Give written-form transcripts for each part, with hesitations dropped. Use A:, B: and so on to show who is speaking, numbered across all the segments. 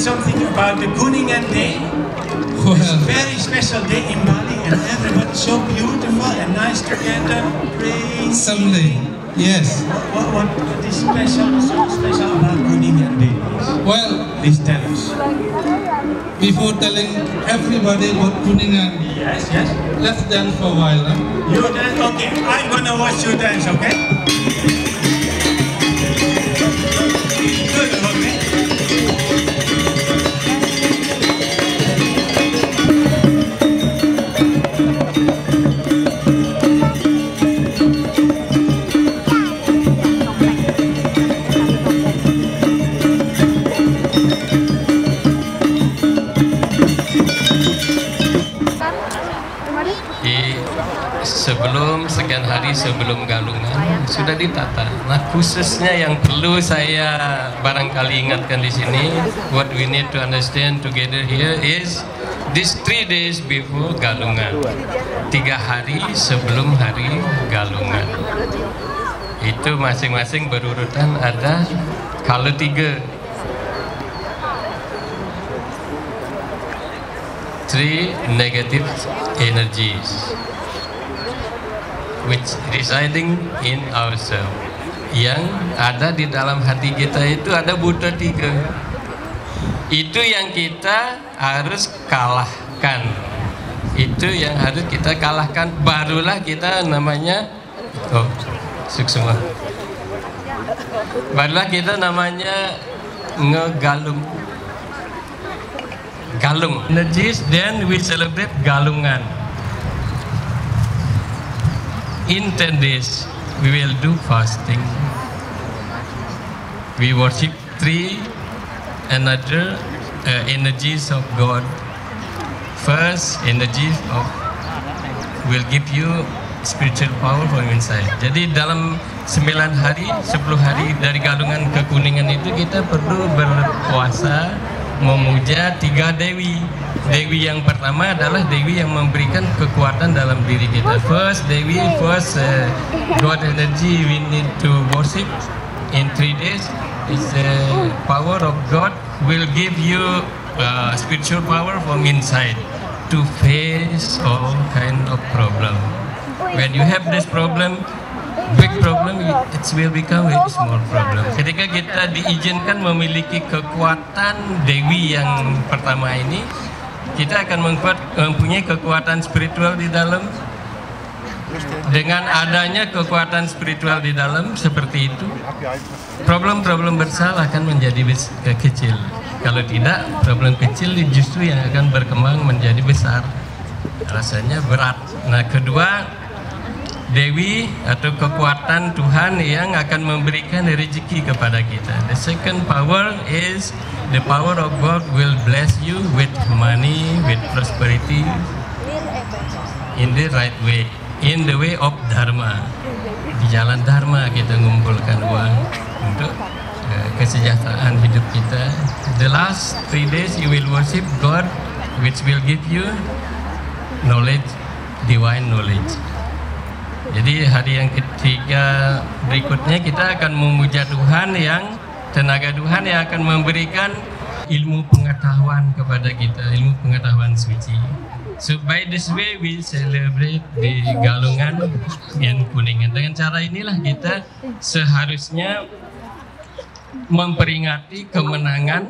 A: something about the Kuningan Day. It's a very special day in Bali, and everybody's so beautiful and nice together. Praise
B: Someday, yes.
A: What is so special about Kuningan Day?
B: Well,
A: Please tell us.
B: before telling everybody about Kuningan,
A: Yes.
B: let's dance for a while. Huh?
A: You dance? Okay, I'm gonna watch you dance, okay? Good, okay?
C: Sebelum sekian hari sebelum galungan sudah ditata. Nah, khususnya yang perlu saya barangkali ingatkan di sini, what we need to understand together here is this 3 days before galungan, 3 hari sebelum hari galungan. Itu masing-masing berurutan ada kalau 3 negative energies which residing in ourselves, yang ada di dalam hati kita itu ada buta 3. Itu yang kita harus kalahkan. Itu yang harus kita kalahkan, barulah kita namanya suksma. Barulah kita namanya ngegalung. Galung energies, then we celebrate galungan. In 10 days, we will do fasting. We worship 3 another energies of God. First, energies of will give you spiritual power from inside. Jadi dalam 9 hari, 10 hari dari galungan ke Kuningan itu kita perlu berpuasa memuja 3 dewi. Dewi yang pertama adalah Dewi yang memberikan kekuatan dalam diri kita. First Dewi, God energy we need to worship in 3 days. Is the power of God will give you spiritual power from inside to face all kind of problem. When you have this problem, big problem, it will become a small problem. Ketika kita diizinkan memiliki kekuatan Dewi yang pertama ini, kita akan mempunyai kekuatan spiritual di dalam. Dengan adanya kekuatan spiritual di dalam seperti itu, problem-problem besar akan menjadi kecil. Kalau tidak, problem kecil justru yang akan berkembang menjadi besar. Rasanya berat. Nah, kedua, Dewi atau kekuatan Tuhan yang akan memberikan rezeki kepada kita. The second power is the power of God will bless you with money, with prosperity in the right way, in the way of Dharma. Di jalan Dharma kita mengumpulkan uang untuk kesejahteraan hidup kita. The last 3 days you will worship God, which will give you knowledge, divine knowledge. Jadi hari yang ketiga berikutnya kita akan memuja Tuhan yang tenaga Tuhan yang akan memberikan ilmu pengetahuan kepada kita, ilmu pengetahuan suci. So by this way we celebrate di galungan yang Kuningan. Dengan cara inilah kita seharusnya memperingati kemenangan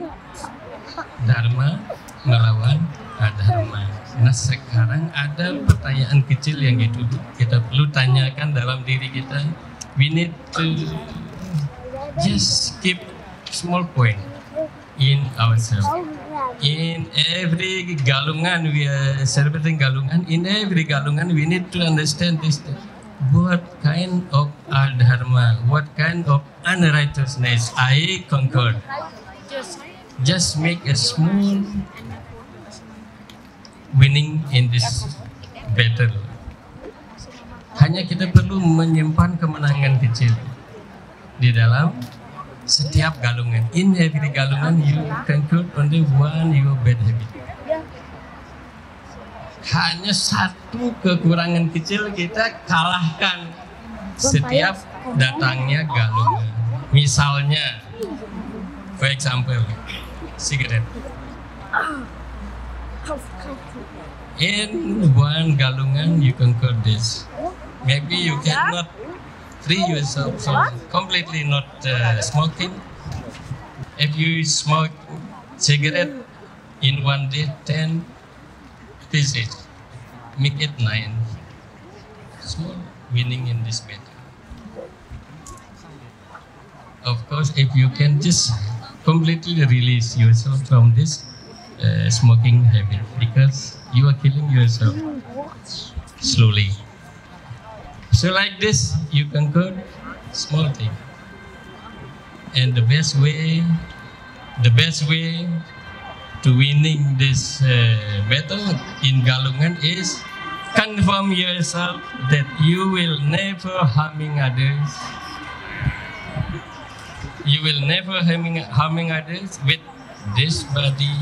C: Dharma melawan adharma. Nah, sekarang ada pertanyaan kecil yang kita perlu tanyakan dalam diri kita. We need to just keep small point in ourselves. In every galungan, we are celebrating galungan. In every galungan, we need to understand this. What kind of adharma, what kind of unrighteousness I conquered. Just make a small winning in this battle. Hanya kita perlu menyimpan kemenangan kecil di dalam setiap galungan. In every galungan you conclude only one your bad habit. Hanya satu kekurangan kecil kita kalahkan setiap datangnya galungan. Misalnya, for example, cigarette. In one Galungan, you conquer this. Maybe you cannot free yourself from completely not smoking. If you smoke cigarette in one day, 10 pieces, make it 9. Small winning in this battle. Of course, if you can just completely release yourself from this smoking habit, because you are killing yourself slowly. So like this, you conquer small thing. And the best way to winning this battle in Galungan is confirm yourself that you will never harming others. You will never harming others with this body,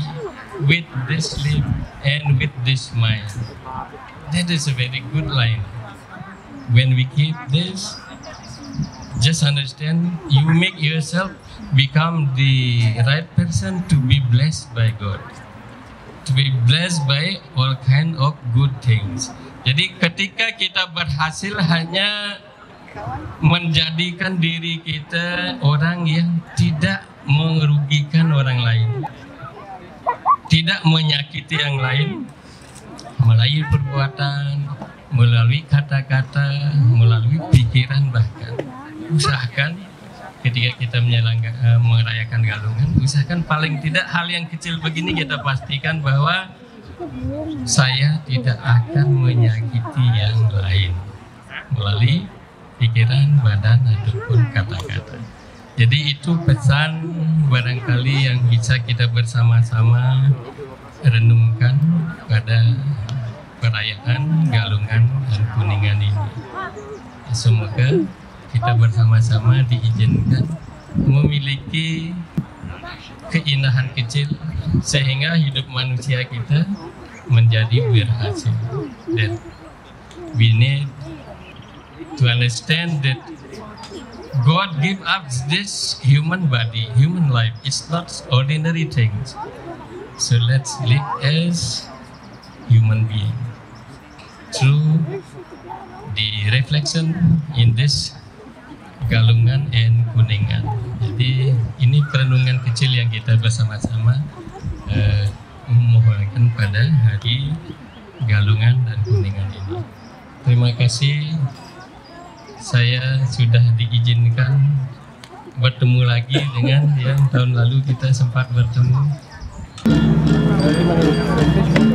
C: with this lip, and with this mind. That is a very good line. When we keep this, just understand, you make yourself become the right person to be blessed by God, to be blessed by all kind of good things. Jadi ketika kita berhasil hanya menjadikan diri kita orang yang tidak merugikan orang lain, tidak menyakiti yang lain, melalui perbuatan, melalui kata-kata, melalui pikiran, bahkan usahakan ketika kita merayakan Galungan, usahakan paling tidak hal yang kecil begini kita pastikan bahwa saya tidak akan menyakiti yang lain melalui pikiran, badan, ataupun kata-kata. Jadi itu pesan barangkali yang bisa kita bersama-sama renungkan pada perayaan Galungan dan Kuningan ini. Semoga kita bersama-sama diizinkan memiliki keindahan kecil sehingga hidup manusia kita menjadi berhasil. Dan we need to understand that God give us this human body, human life. It's not ordinary things. So let's live as human being through the reflection in this Galungan and Kuningan. Jadi ini perenungan kecil yang kita bersama-sama memohonkan pada hari Galungan dan Kuningan ini. Terima kasih, saya sudah diizinkan bertemu lagi dengan yang tahun lalu kita sempat bertemu.
D: Terima kasih.